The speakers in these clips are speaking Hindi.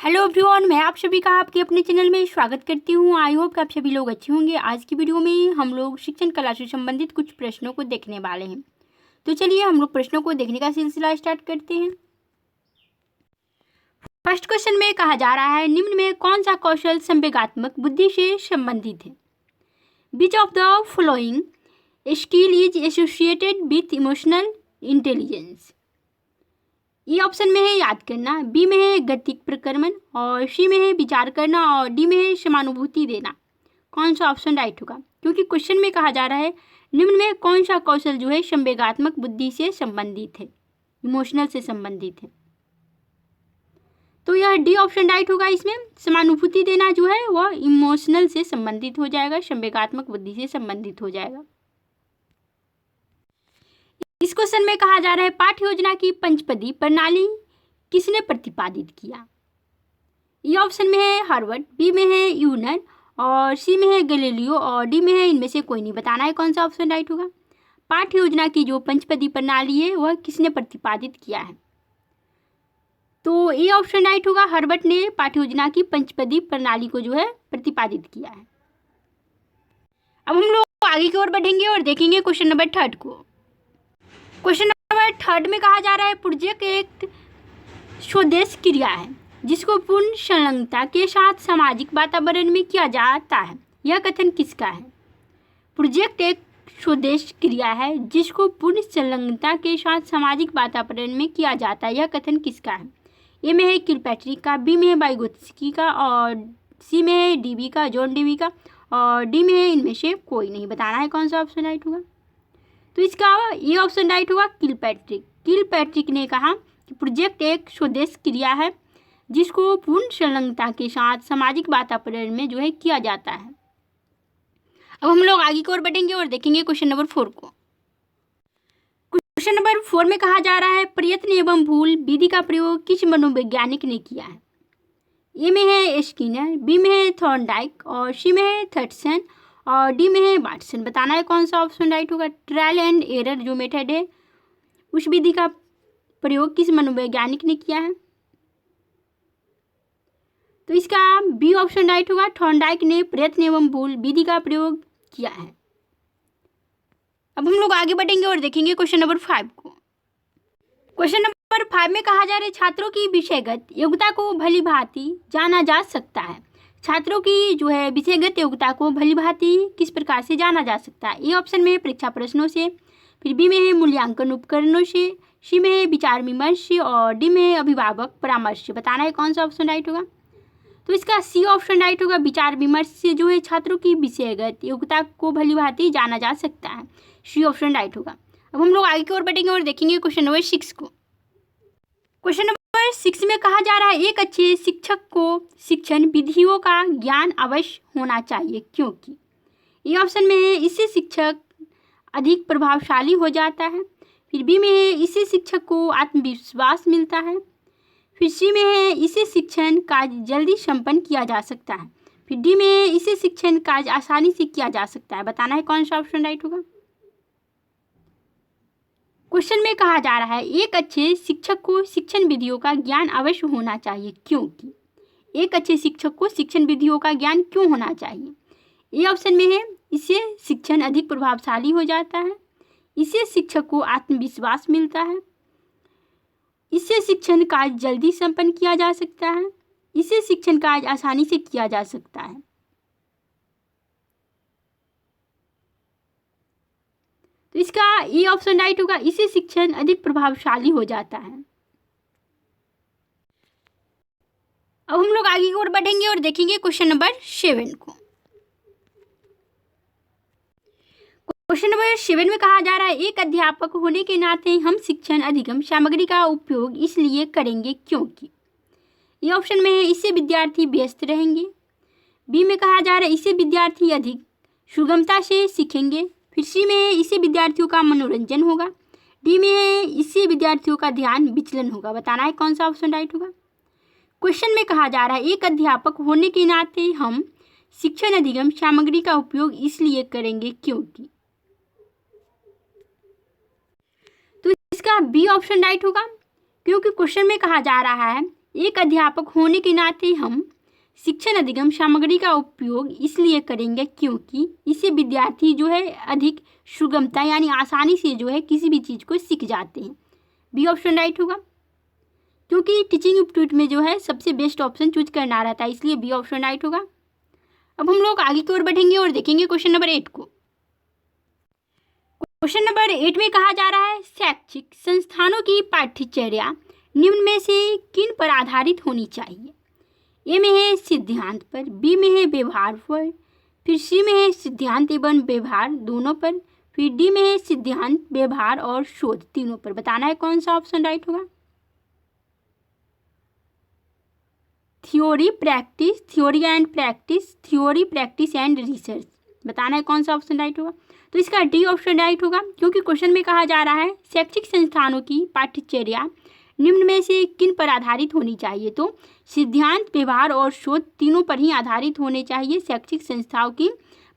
हेलो एवरीवन, मैं आप सभी का आपके अपने चैनल में स्वागत करती हूं। आई होप कि आप सभी लोग अच्छे होंगे। आज की वीडियो में हम लोग शिक्षण कला से संबंधित कुछ प्रश्नों को देखने वाले हैं। तो चलिए हम लोग प्रश्नों को देखने का सिलसिला स्टार्ट करते हैं। फर्स्ट क्वेश्चन में कहा जा रहा है, निम्न में कौन सा कौशल संवेगात्मक बुद्धि से संबंधित है? Which of the following skill is associated with emotional intelligence? E option में है याद करना, बी में है गतिक प्रक्रमण, और सी में है विचार करना, और डी में है समानुभूति देना। कौन सा ऑप्शन राइट होगा? क्योंकि क्वेश्चन में कहा जा रहा है निम्न में कौन सा कौशल जो है संवेगात्मक बुद्धि से संबंधित है, इमोशनल से संबंधित है। तो यह डी ऑप्शन राइट होगा। इसमें समानुभूति देना जो है वह इमोशनल से संबंधित हो जाएगा, संवेगात्मक बुद्धि से संबंधित हो जाएगा। इस क्वेश्चन में कहा जा रहा है पाठ्य योजना की पंचपदी प्रणाली किसने प्रतिपादित किया? ये ऑप्शन में है हार्वर्ड, बी में है यूनर, और सी में है गैलीलियो, और डी में है इनमें से कोई नहीं। बताना है कौन सा ऑप्शन राइट होगा। पाठ्य योजना की जो पंचपदी प्रणाली है वह किसने प्रतिपादित किया है? तो ये ऑप्शन राइट होगा। हार्वर्ड ने पाठ्य योजना की पंचपदी प्रणाली को जो है प्रतिपादित किया है। अब हम लोग आगे की ओर बढ़ेंगे और देखेंगे क्वेश्चन नंबर 3 को। क्वेश्चन नंबर 3 में कहा जा रहा है प्रोजेक्ट एक स्वदेश क्रिया है जिसको पूर्ण संलग्नता के साथ सामाजिक वातावरण में किया जाता है। यह कथन किसका है? प्रोजेक्ट एक स्वदेश क्रिया है जिसको पूर्ण संलग्नता के साथ सामाजिक वातावरण में किया जाता है। यह कथन किसका है? ए में है किलपैट्रिक का, बी में है वाइगोत्स्की का, और सी में है डीबी का, जॉन डीबी का, और डी में है इनमें से कोई नहीं। बताना है कौन सा ऑप्शन राइट होगा। तो इसका ये ऑप्शन राइट होगा किलपैट्रिक। किलपैट्रिक ने कहा कि प्रोजेक्ट एक स्वदेश क्रिया है जिसको पूर्ण संलग्नता के साथ सामाजिक वातावरण में जो है किया जाता है। अब हम लोग आगे की ओर बढ़ेंगे और देखेंगे क्वेश्चन नंबर 4 को। क्वेश्चन नंबर 4 में कहा जा रहा है प्रयत्न एवं भूल विधि का प्रयोग किस मनोवैज्ञानिक ने किया है? ए में है स्किनर, बी में है थॉर्नडाइक, और सी में है थॉम्पसन, और डी में है वाटसन। बताना है कौन सा ऑप्शन राइट होगा। ट्रायल एंड एरर जो मेथड है उस विधि का प्रयोग किस मनोवैज्ञानिक ने किया है? तो इसका बी ऑप्शन राइट होगा। थॉर्नडाइक ने प्रयत्न एवं भूल विधि का प्रयोग किया है। अब हम लोग आगे बढ़ेंगे और देखेंगे क्वेश्चन नंबर 5 को। क्वेश्चन नंबर 5 में कहा जा रहा है छात्रों की विषयगत योग्यता को भली भांति जाना जा सकता है। छात्रों की जो है विषयगत योग्यता को भली भांति किस प्रकार से जाना जा सकता है? ए ऑप्शन में है परीक्षा प्रश्नों से, फिर बी में है मूल्यांकन उपकरणों से, सी में है विचार विमर्श से, और डी में है अभिभावक परामर्श से। बताना है कौन सा ऑप्शन राइट होगा। तो इसका सी ऑप्शन राइट होगा। विचार विमर्श से जो है छात्रों की विषयगत योग्यता को भली भांति जाना जा सकता है। सी ऑप्शन राइट होगा। अब हम लोग आगे की ओर बढ़ेंगे और देखेंगे क्वेश्चन नंबर 6 को। क्वेश्चन नंबर 6 में कहा जा रहा है एक अच्छे शिक्षक को शिक्षण विधियों का ज्ञान अवश्य होना चाहिए क्योंकि। ये ऑप्शन में है इससे शिक्षक अधिक प्रभावशाली हो जाता है, फिर बी में है इससे शिक्षक को आत्मविश्वास मिलता है, फिर सी में है इसे शिक्षण कार्य जल्दी संपन्न किया जा सकता है, फिर डी में है इसे शिक्षण कार्य आसानी से किया जा सकता है। बताना है कौन सा ऑप्शन राइट होगा। क्वेश्चन में कहा जा रहा है एक अच्छे शिक्षक को शिक्षण विधियों का ज्ञान अवश्य होना चाहिए क्योंकि। एक अच्छे शिक्षक को शिक्षण विधियों का ज्ञान क्यों होना चाहिए? ये ऑप्शन में है इससे शिक्षण अधिक प्रभावशाली हो जाता है, इससे शिक्षक को आत्मविश्वास मिलता है, इससे शिक्षण कार्य जल्दी संपन्न किया जा सकता है, इससे शिक्षण कार्य आसानी से किया जा सकता है। तो इसका ये ऑप्शन राइट होगा। इससे शिक्षण अधिक प्रभावशाली हो जाता है। अब हम लोग आगे की ओर बढ़ेंगे और देखेंगे क्वेश्चन नंबर 7 को। क्वेश्चन नंबर 7 में कहा जा रहा है एक अध्यापक होने के नाते हम शिक्षण अधिगम सामग्री का उपयोग इसलिए करेंगे क्योंकि। ये ऑप्शन में है इससे विद्यार्थी व्यस्त रहेंगे, बी में कहा जा रहा है इससे विद्यार्थी अधिक सुगमता से सीखेंगे, फिर सी में है इससे विद्यार्थियों का मनोरंजन होगा, डी में है इससे विद्यार्थियों का ध्यान विचलन होगा। बताना है कौन सा ऑप्शन राइट होगा। क्वेश्चन में कहा जा रहा है एक अध्यापक होने के नाते हम शिक्षण अधिगम सामग्री का उपयोग इसलिए करेंगे क्योंकि। तो इसका बी ऑप्शन राइट होगा क्योंकि क्वेश्चन में कहा जा रहा है एक अध्यापक होने के नाते हम शिक्षण अधिगम सामग्री का उपयोग इसलिए करेंगे क्योंकि इससे विद्यार्थी जो है अधिक सुगमता यानी आसानी से जो है किसी भी चीज़ को सीख जाते हैं। बी ऑप्शन राइट होगा, क्योंकि टीचिंग एप्टीट्यूड में जो है सबसे बेस्ट ऑप्शन चूज करना रहता है, इसलिए बी ऑप्शन राइट होगा। अब हम लोग आगे की ओर बढ़ेंगे और देखेंगे क्वेश्चन नंबर 8 को। क्वेश्चन नंबर 8 में कहा जा रहा है शैक्षिक संस्थानों की पाठ्यचर्या निम्न में से किन पर आधारित होनी चाहिए। ए में है सिद्धांत पर, बी में है व्यवहार पर, फिर सी में है सिद्धांत एवं व्यवहार दोनों पर, फिर डी में है सिद्धांत व्यवहार और शोध तीनों पर। बताना है कौन सा ऑप्शन राइट होगा। Theory practice, theory and practice, theory practice and research. बताना है कौन सा ऑप्शन राइट होगा। तो इसका डी ऑप्शन राइट होगा, क्योंकि क्वेश्चन में कहा जा रहा है शैक्षिक संस्थानों की पाठ्यचर्या निम्न में से किन पर आधारित होनी चाहिए। तो सिद्धांत व्यवहार और शोध तीनों पर ही आधारित होने चाहिए शैक्षिक संस्थाओं की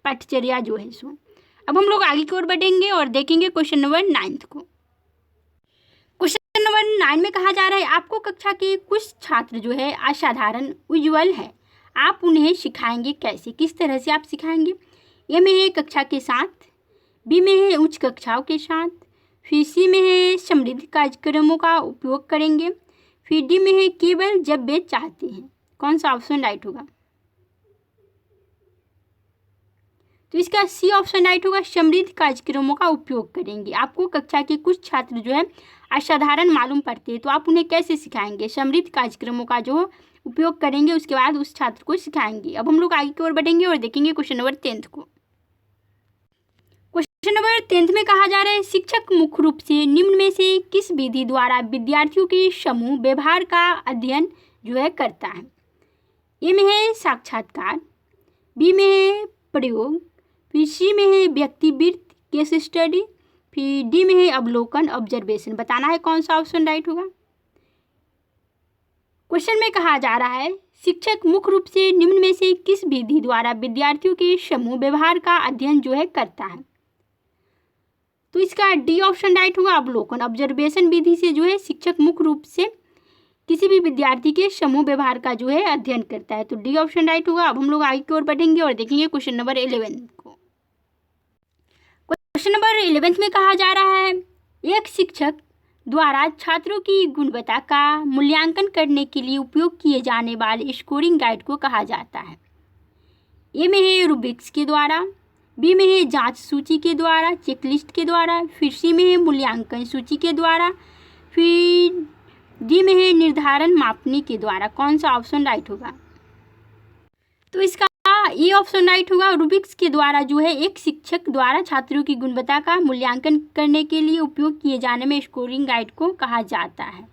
पाठ्यचर्या जो है सो। अब हम लोग आगे की ओर बढ़ेंगे और देखेंगे क्वेश्चन नंबर 9 को। क्वेश्चन नंबर 9 में कहा जा रहा है आपको कक्षा के कुछ छात्र जो है असाधारण उज्ज्वल है, आप उन्हें सिखाएंगे कैसे, किस तरह से आप सिखाएंगे। ए में है कक्षा के साथ, बी में है उच्च कक्षाओं के साथ, फिर सी में है समृद्ध कार्यक्रमों का उपयोग करेंगे, फिर डी में है केवल जब वे चाहते हैं। कौन सा ऑप्शन राइट होगा। तो इसका सी ऑप्शन राइट होगा, समृद्ध कार्यक्रमों का उपयोग करेंगे। आपको कक्षा के कुछ छात्र जो है असाधारण मालूम पड़ते हैं, तो आप उन्हें कैसे सिखाएंगे, समृद्ध कार्यक्रमों का जो उपयोग करेंगे, उसके बाद उस छात्र को सिखाएंगे। अब हम लोग आगे की ओर बढ़ेंगे और देखेंगे क्वेश्चन नंबर 10 को। क्वेश्चन नंबर 10 में कहा जा रहा है शिक्षक मुख्य रूप से निम्न में से किस विधि द्वारा विद्यार्थियों के समूह व्यवहार का अध्ययन जो है करता है। ए में है साक्षात्कार, बी में है प्रयोग, फिर सी में है व्यक्तिवृत्त केस स्टडी, फिर डी में है अवलोकन ऑब्जर्वेशन। बताना है कौन सा ऑप्शन राइट होगा। क्वेश्चन में कहा जा रहा है शिक्षक मुख्य रूप से निम्न में से किस विधि द्वारा विद्यार्थियों के समूह व्यवहार का अध्ययन जो है करता है। तो इसका डी ऑप्शन राइट होगा, अवलोकन ऑब्जर्वेशन विधि से जो है शिक्षक मुख्य रूप से किसी भी विद्यार्थी के समूह व्यवहार का जो है अध्ययन करता है। तो डी ऑप्शन राइट होगा। अब हम लोग आगे की ओर बढ़ेंगे और देखेंगे क्वेश्चन नंबर 11 को। क्वेश्चन नंबर 11 में कहा जा रहा है एक शिक्षक द्वारा छात्रों की गुणवत्ता का मूल्यांकन करने के लिए उपयोग किए जाने वाले स्कोरिंग गाइड को कहा जाता है। ए में है रूब्रिक्स के द्वारा, बी में है जांच सूची के द्वारा, चेकलिस्ट के द्वारा, फिर सी में है मूल्यांकन सूची के द्वारा, फिर डी में है निर्धारण मापनी के द्वारा। कौन सा ऑप्शन राइट होगा। तो इसका ए ऑप्शन राइट होगा, रूब्रिक्स के द्वारा जो है एक शिक्षक द्वारा छात्रों की गुणवत्ता का मूल्यांकन करने के लिए उपयोग किए जाने में स्कोरिंग गाइड को कहा जाता है।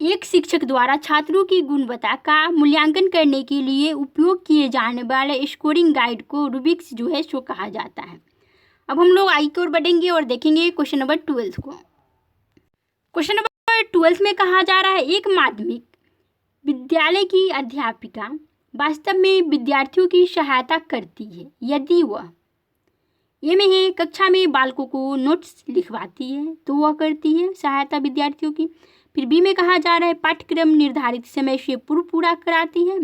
एक शिक्षक द्वारा छात्रों की गुणवत्ता का मूल्यांकन करने के लिए उपयोग किए जाने वाले स्कोरिंग गाइड को रूब्रिक्स जो है सो कहा जाता है। अब हम लोग आगे की ओर बढ़ेंगे और देखेंगे क्वेश्चन नंबर 12 को। क्वेश्चन नंबर 12 में कहा जा रहा है एक माध्यमिक विद्यालय की अध्यापिका वास्तव में विद्यार्थियों की सहायता करती है यदि वह, ये में है कक्षा में बालकों को नोट्स लिखवाती है तो वह करती है सहायता विद्यार्थियों की। फिर बी में कहा जा रहा है पाठ्यक्रम निर्धारित समय से पूर्व पूरा कराती है।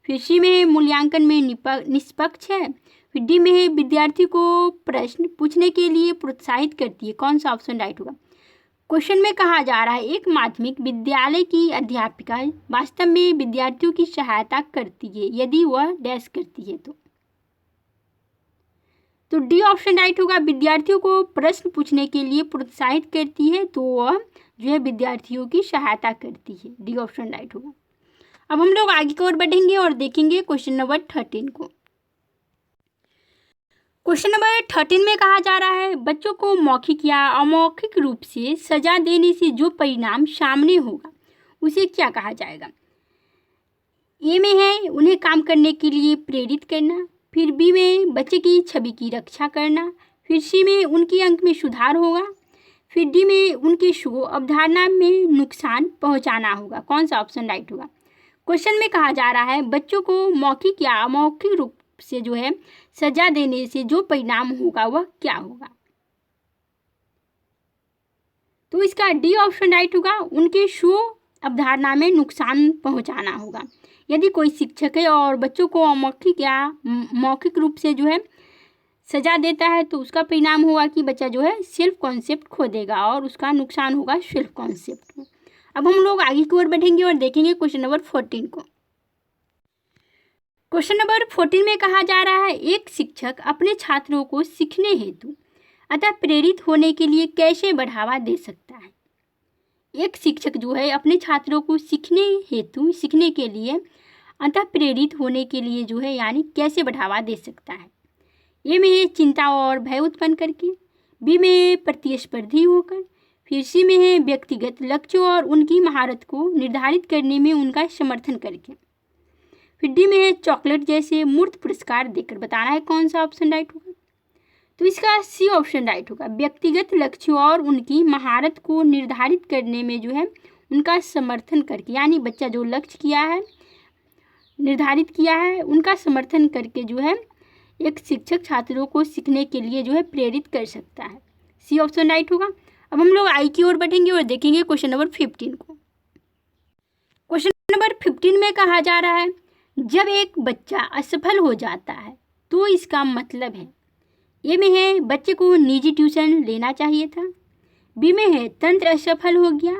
फिर सी में है मूल्यांकन में निष्पक्ष है। फिर डी में है विद्यार्थी को प्रश्न पूछने के लिए प्रोत्साहित करती है। कौन सा ऑप्शन राइट होगा। क्वेश्चन में कहा जा रहा है एक माध्यमिक विद्यालय की अध्यापिका वास्तव में विद्यार्थियों की सहायता करती है यदि वह डैश करती है। तो डी ऑप्शन राइट होगा, विद्यार्थियों को प्रश्न पूछने के लिए प्रोत्साहित करती है तो वह जो है विद्यार्थियों की सहायता करती है। डी ऑप्शन राइट होगा। अब हम लोग आगे की ओर बढ़ेंगे और देखेंगे क्वेश्चन नंबर 13 को। क्वेश्चन नंबर 13 में कहा जा रहा है बच्चों को मौखिक या अमौखिक रूप से सजा देने से जो परिणाम सामने होगा उसे क्या कहा जाएगा। ए में है उन्हें काम करने के लिए प्रेरित करना, फिर बी में बच्चे की छवि की रक्षा करना, फिर सी में उनके अंक में सुधार होगा, फिर डी में उनके शो अवधारणा में नुकसान पहुंचाना होगा। कौन सा ऑप्शन राइट होगा। क्वेश्चन में कहा जा रहा है बच्चों को मौखिक या अमौखिक रूप से जो है सजा देने से जो परिणाम होगा वह क्या होगा। तो इसका डी ऑप्शन राइट होगा, उनके शो अवधारणा में नुकसान पहुंचाना होगा। यदि कोई शिक्षक है और बच्चों को मौखिक रूप से जो है सजा देता है तो उसका परिणाम होगा कि बच्चा जो है सेल्फ कॉन्सेप्ट खो देगा और उसका नुकसान होगा सेल्फ कॉन्सेप्ट को। अब हम लोग आगे की ओर बढ़ेंगे और देखेंगे क्वेश्चन नंबर 14 को। क्वेश्चन नंबर 14 में कहा जा रहा है, एक शिक्षक अपने छात्रों को सीखने हेतु अतः प्रेरित होने के लिए कैसे बढ़ावा दे सकता है। एक शिक्षक जो है अपने छात्रों को सीखने के लिए अतः प्रेरित होने के लिए जो है यानी कैसे बढ़ावा दे सकता है। ए में है चिंता और भय उत्पन्न करके, बी में है प्रतिस्पर्धी होकर, फिर सी में है व्यक्तिगत लक्ष्यों और उनकी महारत को निर्धारित करने में उनका समर्थन करके, फिर डी में है चॉकलेट जैसे मूर्त पुरस्कार देकर। बताना है कौन सा ऑप्शन राइट होगा। तो इसका सी ऑप्शन राइट होगा, व्यक्तिगत लक्ष्यों और उनकी महारत को निर्धारित करने में जो है उनका समर्थन करके, यानी बच्चा जो लक्ष्य निर्धारित किया है उनका समर्थन करके जो है एक शिक्षक छात्रों को सीखने के लिए जो है प्रेरित कर सकता है। सी ऑप्शन राइट होगा। अब हम लोग आई की ओर बढ़ेंगे और देखेंगे क्वेश्चन नंबर 15 को। क्वेश्चन नंबर 15 में कहा जा रहा है, जब एक बच्चा असफल हो जाता है तो इसका मतलब है। ए में है बच्चे को निजी ट्यूशन लेना चाहिए था, बी में है तंत्र असफल हो गया,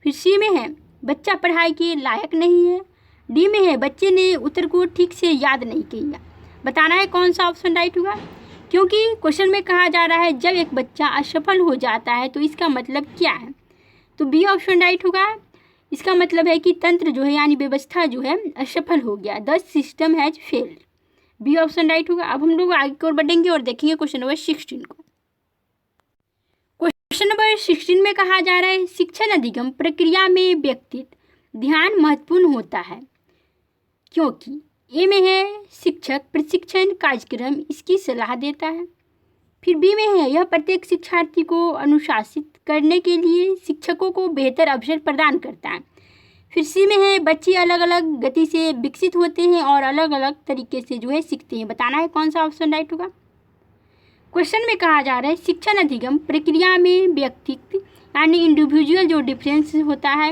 फिर सी में है बच्चा पढ़ाई के लायक नहीं है, डी में है बच्चे ने उत्तर को ठीक से याद नहीं किया। बताना है कौन सा ऑप्शन राइट होगा। क्योंकि क्वेश्चन में कहा जा रहा है जब एक बच्चा असफल हो जाता है तो इसका मतलब क्या है, तो बी ऑप्शन राइट होगा। इसका मतलब है कि तंत्र जो है यानी व्यवस्था जो है असफल हो गया, the system has failed. B option right होगा। अब हम लोग आगे की ओर बढ़ेंगे और देखेंगे क्वेश्चन नंबर 16 को। क्वेश्चन नंबर 16 में कहा जा रहा है, शिक्षण अधिगम प्रक्रिया में व्यक्तित्व ध्यान महत्वपूर्ण होता है क्योंकि ए में है शिक्षक प्रशिक्षण कार्यक्रम इसकी सलाह देता है, फिर बी में है यह प्रत्येक शिक्षार्थी को अनुशासित करने के लिए शिक्षकों को बेहतर अवसर प्रदान करता है, फिर सी में है बच्चे अलग अलग गति से विकसित होते हैं और अलग अलग तरीके से जो है सीखते हैं। बताना है कौन सा ऑप्शन राइट होगा। क्वेश्चन में कहा जा रहा है शिक्षण अधिगम प्रक्रिया में व्यक्तित्व यानी इंडिविजुअल जो डिफरेंस होता है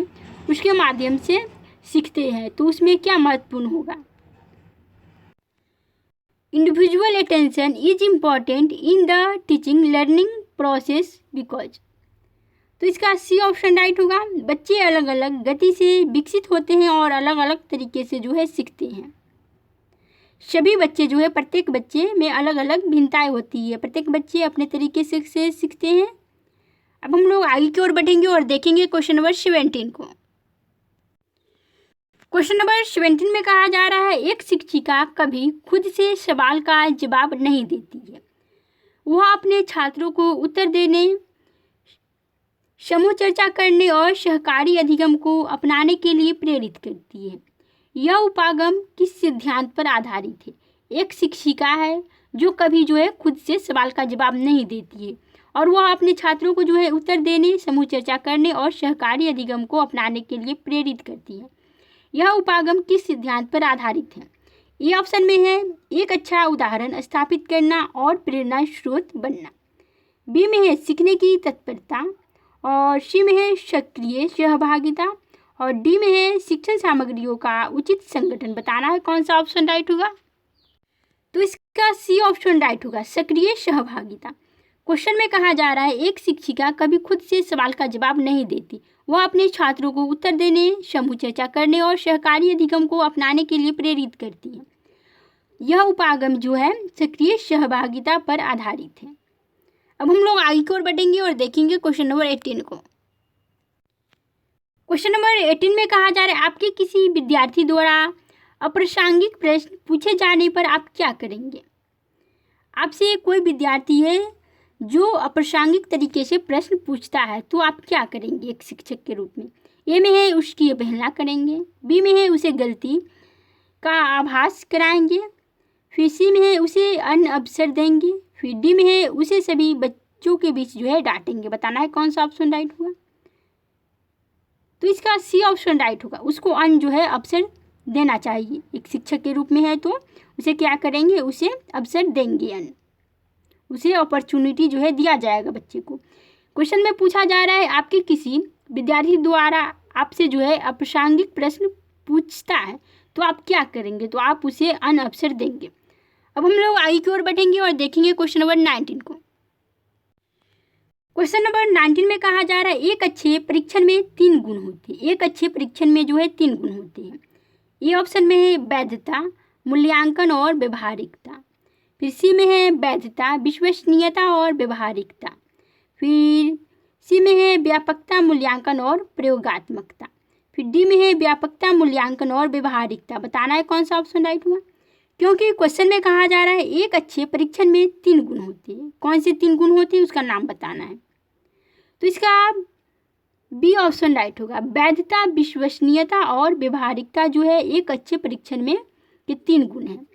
उसके माध्यम से सीखते हैं, तो उसमें क्या महत्वपूर्ण होगा। Individual attention is important in the teaching learning process because. तो इसका सी ऑप्शन राइट होगा, बच्चे अलग अलग गति से विकसित होते हैं और अलग अलग तरीके से जो है सीखते हैं। सभी बच्चे जो है प्रत्येक बच्चे में अलग अलग भिन्नताएं होती है, प्रत्येक बच्चे अपने तरीके से सीखते हैं। अब हम लोग आगे की ओर बढ़ेंगे और देखेंगे क्वेश्चन नंबर 17 को। क्वेश्चन नंबर 17 में कहा जा रहा है, एक शिक्षिका कभी खुद से सवाल का जवाब नहीं देती है, वह अपने छात्रों को उत्तर देने, समूह चर्चा करने और सहकारी अधिगम को अपनाने के लिए प्रेरित करती है। यह उपागम किस सिद्धांत पर आधारित है। एक शिक्षिका है जो कभी जो है खुद से सवाल का जवाब नहीं देती है और वह अपने छात्रों को जो है उत्तर देने, समूह चर्चा करने और सहकारी अधिगम को अपनाने के लिए प्रेरित करती है। यह उपागम किस सिद्धांत पर आधारित है। ये ऑप्शन में है एक अच्छा उदाहरण स्थापित करना और प्रेरणा स्रोत बनना, बी में है सीखने की तत्परता और सी में है सक्रिय सहभागिता और डी में है शिक्षण सामग्रियों का उचित संगठन। बताना है कौन सा ऑप्शन राइट होगा। तो इसका सी ऑप्शन राइट होगा, सक्रिय सहभागिता। क्वेश्चन में कहा जा रहा है एक शिक्षिका कभी खुद से सवाल का जवाब नहीं देती, वह अपने छात्रों को उत्तर देने, समूह चर्चा करने और सहकारी अधिगम को अपनाने के लिए प्रेरित करती है। यह उपागम जो है सक्रिय सहभागिता पर आधारित है। अब हम लोग आगे की ओर बढ़ेंगे और देखेंगे क्वेश्चन नंबर 18 को। क्वेश्चन नंबर 18 में कहा जा रहा है, आपके किसी विद्यार्थी द्वारा अप्रासंगिक प्रश्न पूछे जाने पर आप क्या करेंगे। आपसे कोई विद्यार्थी है जो अप्रासंगिक तरीके से प्रश्न पूछता है तो आप क्या करेंगे एक शिक्षक के रूप में। ए में है उसकी अवहेलना करेंगे, बी में है उसे गलती का आभास कराएंगे, फिर सी में है उसे अन्य अवसर देंगे, फिर डी में है उसे सभी बच्चों के बीच जो है डांटेंगे। बताना है कौन सा ऑप्शन राइट होगा। तो इसका सी ऑप्शन राइट होगा, उसको अन्य जो है अवसर देना चाहिए। एक शिक्षक के रूप में है तो उसे क्या करेंगे, उसे अवसर देंगे, अन्य उसे अपॉर्चुनिटी जो है दिया जाएगा बच्चे को। क्वेश्चन में पूछा जा रहा है आपके किसी विद्यार्थी द्वारा आपसे जो है अप्रासंगिक प्रश्न पूछता है तो आप क्या करेंगे, तो आप उसे अनअवसर देंगे। अब हम लोग आगे की ओर बढ़ेंगे और देखेंगे क्वेश्चन नंबर 19 को। क्वेश्चन नंबर 19 में कहा जा रहा है एक अच्छे परीक्षण में 3 गुण होते हैं। एक अच्छे परीक्षण में जो है 3 गुण होते हैं। ये ऑप्शन में है वैधता, मूल्यांकन और व्यवहारिकता। फिर सी में है वैधता, विश्वसनीयता और व्यवहारिकता। फिर सी में है व्यापकता, मूल्यांकन और प्रयोगात्मकता। फिर डी में है व्यापकता, मूल्यांकन और व्यवहारिकता। बताना है कौन सा ऑप्शन राइट हुआ, क्योंकि क्वेश्चन में कहा जा रहा है एक अच्छे परीक्षण में 3 गुण होते हैं। कौन से 3 गुण होते हैं उसका नाम बताना है, तो इसका बी ऑप्शन राइट होगा। वैधता, विश्वसनीयता और व्यवहारिकता जो है एक अच्छे परीक्षण में ये 3 गुण हैं।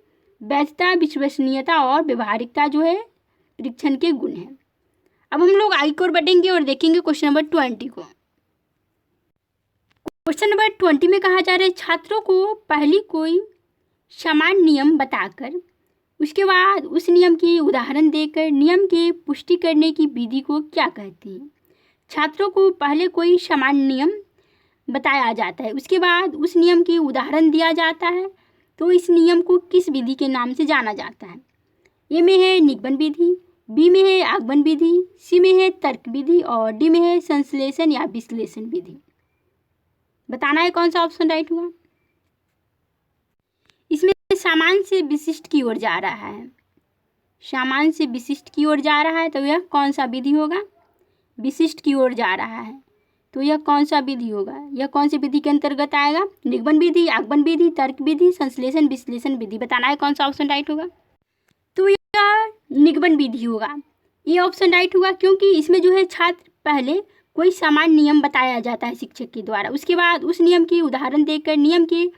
वैधता, विश्वसनीयता और व्यवहारिकता जो है परीक्षण के गुण हैं। अब हम लोग आगे की ओर बढ़ेंगे और देखेंगे क्वेश्चन नंबर 20 को। क्वेश्चन नंबर 20 में कहा जा रहा है छात्रों को पहली कोई समान नियम बताकर उसके बाद उस नियम की उदाहरण देकर नियम की पुष्टि करने की विधि को क्या कहते हैं। छात्रों को पहले कोई समान नियम बताया जाता है, उसके बाद उस नियम की उदाहरण दिया जाता है, तो इस नियम को किस विधि के नाम से जाना जाता है। ए में है निगमन विधि, बी में है आगमन विधि, सी में है तर्क विधि और डी में है संश्लेषण या विश्लेषण विधि। बताना है कौन सा ऑप्शन राइट हुआ। इसमें सामान्य से विशिष्ट की ओर जा रहा है, सामान्य से विशिष्ट की ओर जा रहा है, तो यह कौन सा विधि होगा। विशिष्ट की ओर जा रहा है तो यह कौन सा विधि होगा, यह कौन सी विधि के अंतर्गत आएगा। निगमन विधि, आगमन विधि, तर्क विधि, संश्लेषण विश्लेषण विधि। बताना है कौन सा ऑप्शन राइट होगा, तो यह निगमन विधि होगा। ये ऑप्शन राइट होगा क्योंकि इसमें जो है छात्र पहले कोई समान नियम बताया जाता है शिक्षक के द्वारा, उसके बाद उस नियम की उदाहरण देकर नियम की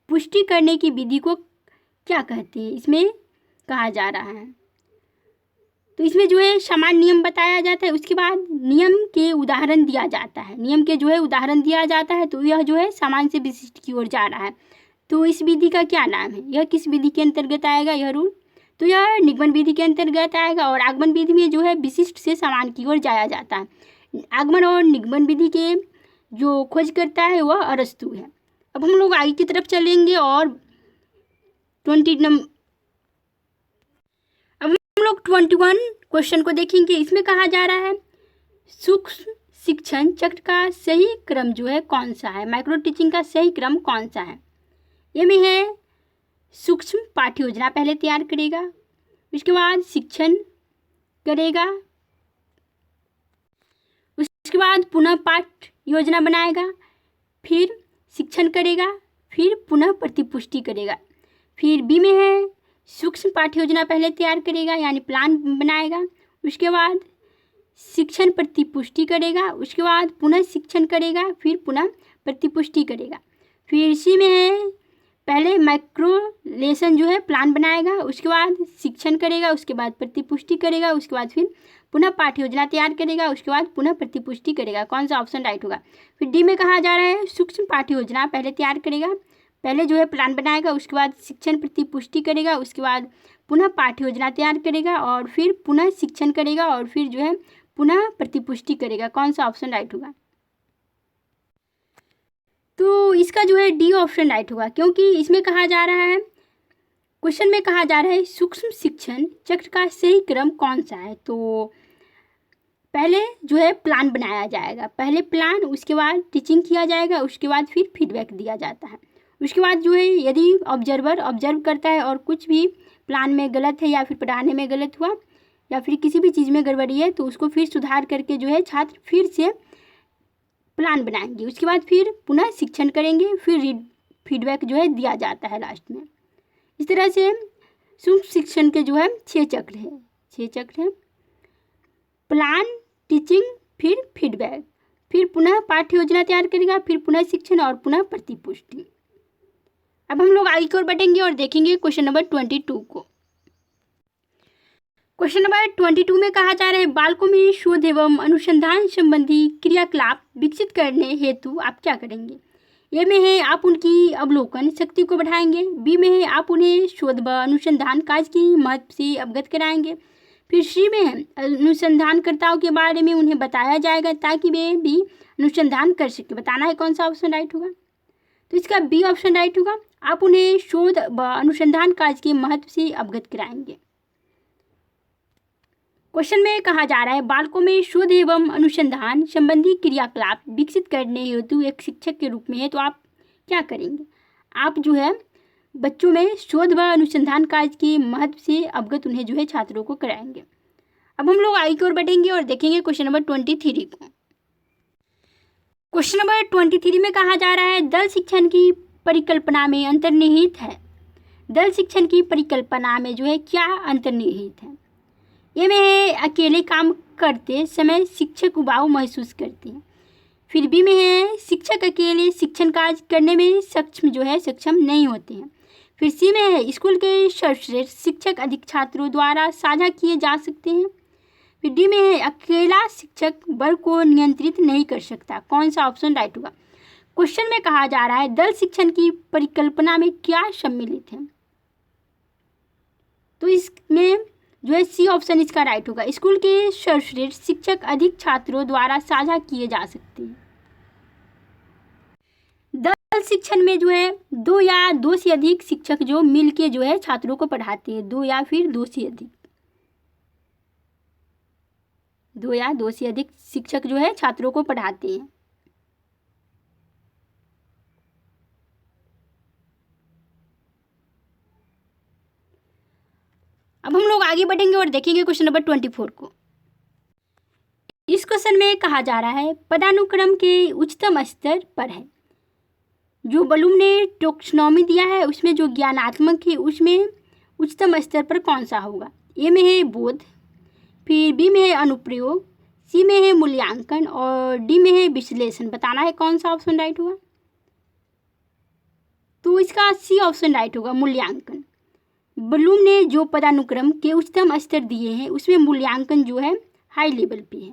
पुष्टि करने की विधि को क्या कहते हैं इसमें कहा जा रहा है। तो इसमें जो है समान नियम बताया जाता है, उसके बाद नियम के उदाहरण दिया जाता है, नियम के जो है उदाहरण दिया जाता है, तो यह जो है समान से विशिष्ट की ओर जा रहा है। तो इस विधि का क्या नाम है, यह किस विधि के अंतर्गत आएगा यह रूल, तो यह निगमन विधि के अंतर्गत आएगा। और आगमन विधि में जो है विशिष्ट से समान की ओर जाया जाता है। आगमन और निगमन विधि के जो खोज करता है वह अरस्तु है। अब हम लोग आगे की तरफ चलेंगे और 21 क्वेश्चन को देखेंगे। इसमें कहा जा रहा है सूक्ष्म शिक्षण चक्र का सही क्रम जो है कौन सा है, माइक्रो टीचिंग का सही क्रम कौन सा है। ये में है सूक्ष्म पाठ्य योजना पहले तैयार करेगा, उसके बाद शिक्षण करेगा, उसके बाद पुनः पाठ्य योजना बनाएगा, फिर शिक्षण करेगा, फिर पुनः प्रतिपुष्टि करेगा। फिर बी में है सूक्ष्म पाठ्य योजना पहले तैयार करेगा यानी प्लान बनाएगा, उसके बाद शिक्षण प्रतिपुष्टि करेगा, उसके बाद पुनः शिक्षण करेगा, फिर पुनः प्रतिपुष्टि करेगा। फिर सी में है पहले माइक्रो लेसन जो है प्लान बनाएगा, उसके बाद शिक्षण करेगा, उसके बाद प्रतिपुष्टि करेगा, उसके बाद फिर पुनः पाठ्य योजना तैयार करेगा, उसके बाद पुनः प्रतिपुष्टि करेगा। कौन सा ऑप्शन राइट होगा। फिर डी में कहा जा रहा है सूक्ष्म पाठ्य योजना पहले तैयार करेगा, पहले जो है प्लान बनाएगा, उसके बाद शिक्षण प्रतिपुष्टि करेगा, उसके बाद पुनः पाठ्य योजना तैयार करेगा और फिर पुनः शिक्षण करेगा और फिर जो है पुनः प्रतिपुष्टि करेगा। कौन सा ऑप्शन राइट होगा, तो इसका जो है डी ऑप्शन राइट होगा क्योंकि इसमें कहा जा रहा है, क्वेश्चन में कहा जा रहा है सूक्ष्म शिक्षण चक्र का सही क्रम कौन सा है। तो पहले जो है प्लान बनाया जाएगा, पहले प्लान, उसके बाद टीचिंग किया जाएगा, उसके बाद फिर फीडबैक दिया जाता है, उसके बाद जो है यदि ऑब्जर्वर ऑब्जर्व करता है और कुछ भी प्लान में गलत है या फिर पढ़ाने में गलत हुआ या फिर किसी भी चीज़ में गड़बड़ी है तो उसको फिर सुधार करके जो है छात्र फिर से प्लान बनाएंगे, उसके बाद फिर पुनः शिक्षण करेंगे, फिर फीडबैक जो है दिया जाता है लास्ट में। इस तरह से सूक्ष्म शिक्षण के जो है 6 चक्र है, 6 चक्र है, प्लान, टीचिंग, फिर फीडबैक, फिर पुनः पाठ्य योजना तैयार करेगा, फिर पुनः शिक्षण और पुनः प्रतिपुष्टि। अब हम लोग आगे की ओर बढ़ेंगे और देखेंगे क्वेश्चन नंबर 22 को। क्वेश्चन नंबर 22 में कहा जा रहा है बालकों में शोध एवं अनुसंधान संबंधी क्रियाकलाप विकसित करने हेतु आप क्या करेंगे। ए में है आप उनकी अवलोकन शक्ति को बढ़ाएंगे, बी में है आप उन्हें शोध व अनुसंधान कार्य की महत्व से अवगत कराएंगे, फिर सी में है अनुसंधानकर्ताओं के बारे में उन्हें बताया जाएगा ताकि वे भी अनुसंधान कर सके। बताना है कौन सा ऑप्शन राइट होगा। तो इसका बी ऑप्शन राइट होगा। आप उन्हें शोध व अनुसंधान कार्य के महत्व से अवगत कराएंगे। क्वेश्चन में कहा जा रहा है बालकों में शोध एवं अनुसंधान संबंधी क्रियाकलाप विकसित करने हेतु एक शिक्षक के रूप में है तो आप क्या करेंगे। आप जो है बच्चों में शोध व अनुसंधान कार्य के महत्व से अवगत उन्हें जो है छात्रों को कराएंगे। अब हम लोग आगे की ओर बढ़ेंगे और देखेंगे क्वेश्चन नंबर 23 को। क्वेश्चन नंबर 23 में कहा जा रहा है दल शिक्षण की परिकल्पना में अंतर्निहित है। दल शिक्षण की परिकल्पना में जो है क्या अंतर्निहित है। ये में अकेले काम करते समय शिक्षक उबाऊ महसूस करते हैं। फिर बी में है शिक्षक अकेले शिक्षण कार्य करने में सक्षम नहीं होते हैं। फिर सी में है स्कूल के सर्वश्रेष्ठ शिक्षक अधिक छात्रों द्वारा साझा किए जा सकते हैं। फिर डी में है अकेला शिक्षक वर्ग को नियंत्रित नहीं कर सकता। कौन सा ऑप्शन राइट होगा। क्वेश्चन में कहा जा रहा है दल शिक्षण की परिकल्पना में क्या सम्मिलित है। तो इसमें जो है सी ऑप्शन इसका राइट होगा। स्कूल के सर्वश्रेष्ठ शिक्षक अधिक छात्रों द्वारा साझा किए जा सकते हैं। दल शिक्षण में जो है दो या दो से अधिक शिक्षक जो मिलके जो है छात्रों को पढ़ाते हैं। दो या दो से अधिक शिक्षक जो है छात्रों को पढ़ाते हैं। अब हम लोग आगे बढ़ेंगे और देखेंगे क्वेश्चन नंबर 24 को। इस क्वेश्चन में कहा जा रहा है पदानुक्रम के उच्चतम स्तर पर है। जो ब्लूम ने टैक्सोनॉमी दिया है उसमें जो ज्ञानात्मक है उसमें उच्चतम स्तर पर कौन सा होगा। ए में है बोध, फिर बी में है अनुप्रयोग, सी में है मूल्यांकन और डी में है विश्लेषण। बताना है कौन सा ऑप्शन राइट होगा। तो इसका सी ऑप्शन राइट होगा मूल्यांकन। ब्लूम ने जो पदानुक्रम के उच्चतम स्तर दिए हैं उसमें मूल्यांकन जो है हाई लेवल पे है।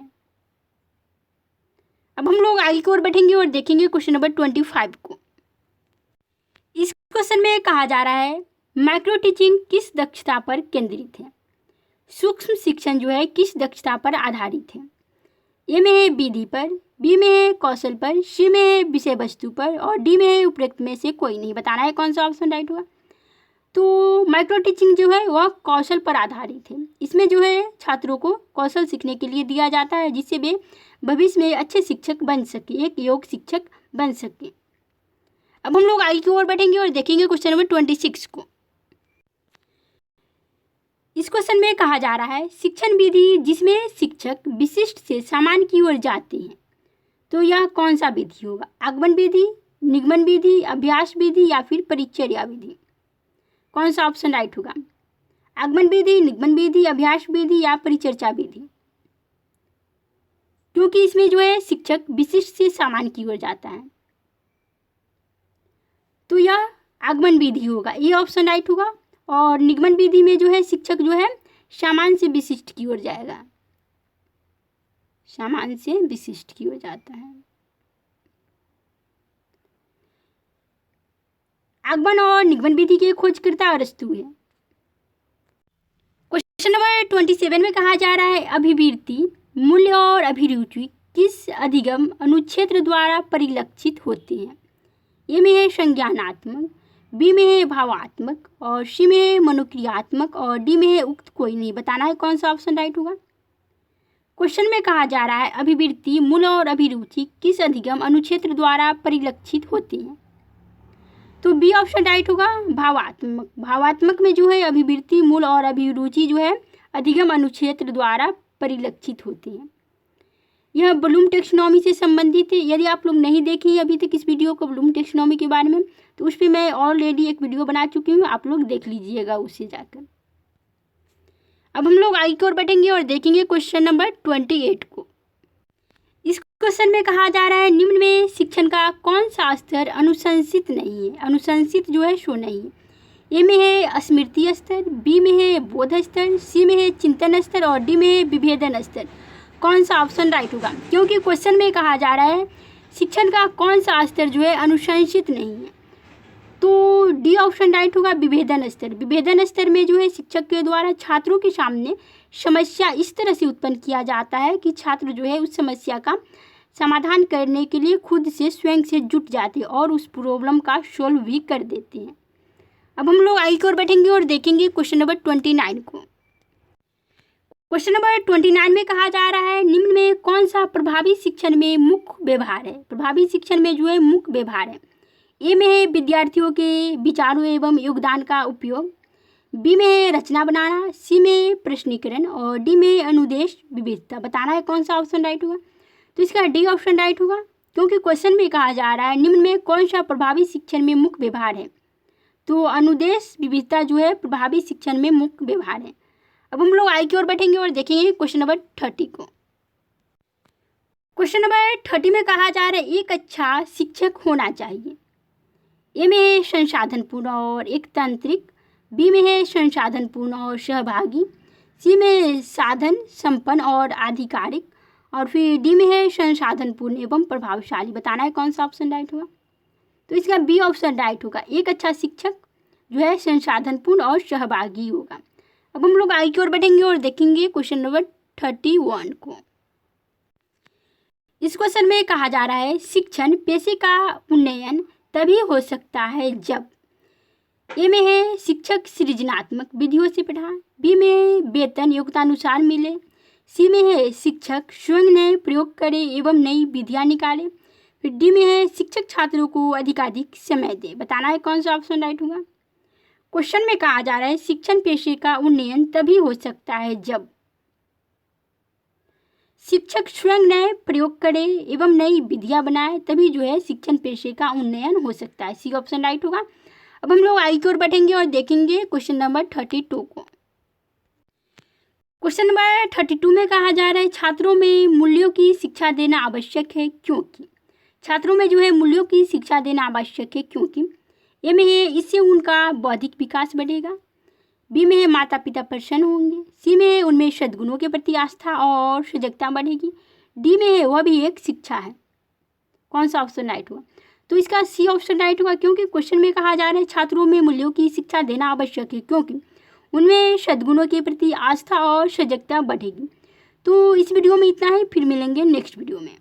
अब हम लोग आगे की ओर बढ़ेंगे और देखेंगे क्वेश्चन नंबर 25 को। इस क्वेश्चन में कहा जा रहा है माइक्रो टीचिंग किस दक्षता पर केंद्रित है। सूक्ष्म शिक्षण जो है किस दक्षता पर आधारित है। ए में है विधि पर, बी में है कौशल पर, सी में है विषय वस्तु पर और डी में है उपरोक्त में से कोई नहीं। बताना है कौन सा ऑप्शन राइट होगा। तो माइक्रो टीचिंग जो है वह कौशल पर आधारित है। इसमें जो है छात्रों को कौशल सीखने के लिए दिया जाता है जिससे वे भविष्य में अच्छे शिक्षक बन सके, एक योग्य शिक्षक बन सके। अब हम लोग आगे की ओर बढ़ेंगे और देखेंगे क्वेश्चन नंबर 26 को। इस क्वेश्चन में कहा जा रहा है शिक्षण विधि जिसमें शिक्षक विशिष्ट से सामान्य की ओर जाते हैं तो यह कौन सा विधि होगा। आगमन विधि, निगमन विधि, अभ्यास विधि या फिर परिचर्या विधि। कौन सा ऑप्शन राइट होगा। आगमन विधि, निगमन विधि, अभ्यास विधि या परिचर्या विधि। क्योंकि इसमें जो है शिक्षक विशिष्ट से सामान्य की ओर जाता है तो यह आगमन विधि होगा। ये ऑप्शन राइट होगा। और निगमन विधि में जो है शिक्षक जो है सामान्य से विशिष्ट की ओर जाएगा, सामान्य से विशिष्ट की ओर जाता है। आगमन और निगमन विधि के खोजकर्ता अरस्तु है। क्वेश्चन नंबर 27 में कहा जा रहा है अभिवृत्ति, मूल्य और अभिरुचि किस अधिगम अनुच्छेद द्वारा परिलक्षित होते हैं। ए में है संज्ञानात्मक, बी में है भावात्मक और सी में है मनोक्रियात्मक और डी में है उक्त कोई नहीं। बताना है कौन सा ऑप्शन राइट होगा। क्वेश्चन में कहा जा रहा है अभिवृत्ति, मूल्य और अभिरुचि किस अधिगम अनुच्छेद द्वारा परिलक्षित होती हैं तो बी ऑप्शन राइट होगा भावात्मक। भावात्मक में जो है अभिवृत्ति, मूल्य और अभिरुचि जो है अधिगम अनुच्छेद द्वारा परिलक्षित होती हैं। यह ब्लूम टैक्सोनॉमी से संबंधित है। यदि आप लोग नहीं देखे अभी तक इस वीडियो को ब्लूम टैक्सोनॉमी के बारे में तो उस पर मैं ऑलरेडी एक वीडियो बना चुकी हूँ, आप लोग देख लीजिएगा उससे जाकर। अब हम लोग आगे की ओर बढ़ेंगे और देखेंगे क्वेश्चन नंबर 28 को। इस क्वेश्चन में कहा जा रहा है निम्न में शिक्षण का कौन सा स्तर अनुशंसित नहीं है। अनुशंसित जो है सो नहीं है। ए में है स्मृति स्तर, बी में है बोध स्तर, सी में है चिंतन स्तर और डी में है विभेदन स्तर। कौन सा ऑप्शन राइट होगा। क्योंकि क्वेश्चन में कहा जा रहा है शिक्षण का कौन सा स्तर जो है अनुशंसित नहीं है तो डी ऑप्शन राइट होगा, विभेदन स्तर। विभेदन स्तर में जो है शिक्षक के द्वारा छात्रों के सामने समस्या इस तरह से उत्पन्न किया जाता है कि छात्र जो है उस समस्या का समाधान करने के लिए खुद से स्वयं से जुट जाते हैं और उस प्रॉब्लम का सोल्व भी कर देते हैं। अब हम लोग आगे की ओर बैठेंगे और देखेंगे क्वेश्चन नंबर 29 को। क्वेश्चन नंबर 29 में कहा जा रहा है, निम्न में कौन सा प्रभावी शिक्षण में मुख्य व्यवहार है। प्रभावी शिक्षण में जो है मुख्य व्यवहार है, ए में है विद्यार्थियों के विचारों एवं योगदान का उपयोग, बी में है रचना बनाना, सी में प्रश्नीकरण और डी में अनुदेश विविधता। बताना है कौन सा ऑप्शन राइट होगा। तो इसका डी ऑप्शन राइट होगा, क्योंकि क्वेश्चन में कहा जा रहा है निम्न में कौन सा प्रभावी शिक्षण में मुख्य व्यवहार है। तो अनुदेश विविधता जो है प्रभावी शिक्षण में मुख्य व्यवहार है। अब हम लोग आगे की ओर बैठेंगे और देखेंगे क्वेश्चन नंबर 30 को। क्वेश्चन नंबर 30 में कहा जा रहा है, एक अच्छा शिक्षक होना चाहिए। ए में है संसाधनपूर्ण और एकतांत्रिक, बी में है संसाधनपूर्ण और सहभागी, सी में है साधन संपन्न और आधिकारिक और फिर डी में है संसाधनपूर्ण एवं प्रभावशाली। बताना है कौन सा ऑप्शन राइट होगा। तो इसका बी ऑप्शन राइट होगा, एक अच्छा शिक्षक जो है संसाधनपूर्ण और सहभागी होगा। अब हम लोग आगे की ओर बढ़ेंगे और देखेंगे क्वेश्चन नंबर 31 को। इस क्वेश्चन में कहा जा रहा है, शिक्षण पेशे का उन्नयन तभी हो सकता है जब ए में है शिक्षक सृजनात्मक विधियों से पढ़ाए, बी में वेतन योग्यतानुसार मिले, सी में है शिक्षक स्वयं नए प्रयोग करे एवं नई विधियां निकाले, फिर डी में है शिक्षक छात्रों को अधिकाधिक समय दे। बताना है कौन सा ऑप्शन राइट होगा। क्वेश्चन में कहा जा रहा है, शिक्षण पेशे का उन्नयन तभी हो सकता है जब शिक्षक स्वयं नए प्रयोग करे एवं नई विधियां बनाए, तभी जो है शिक्षण पेशे का उन्नयन हो सकता है। सी ऑप्शन राइट होगा। अब हम लोग आगे की ओर बैठेंगे और देखेंगे क्वेश्चन नंबर 32 को। क्वेश्चन नंबर 32 में कहा जा रहा है, छात्रों में मूल्यों की शिक्षा देना आवश्यक है क्योंकि। छात्रों में जो है मूल्यों की शिक्षा देना आवश्यक है क्योंकि ए में है इससे उनका बौद्धिक विकास बढ़ेगा, बी में है माता पिता प्रसन्न होंगे, सी में है उनमें सद्गुणों के प्रति आस्था और सजगता बढ़ेगी, डी में है वह भी एक शिक्षा है। कौन सा ऑप्शन राइट होगा। तो इसका सी ऑप्शन राइट होगा, क्योंकि क्वेश्चन में कहा जा रहा है छात्रों में मूल्यों की शिक्षा देना आवश्यक है क्योंकि उनमें सद्गुणों के प्रति आस्था और सजगता बढ़ेगी। तो इस वीडियो में इतना ही, फिर मिलेंगे नेक्स्ट वीडियो में।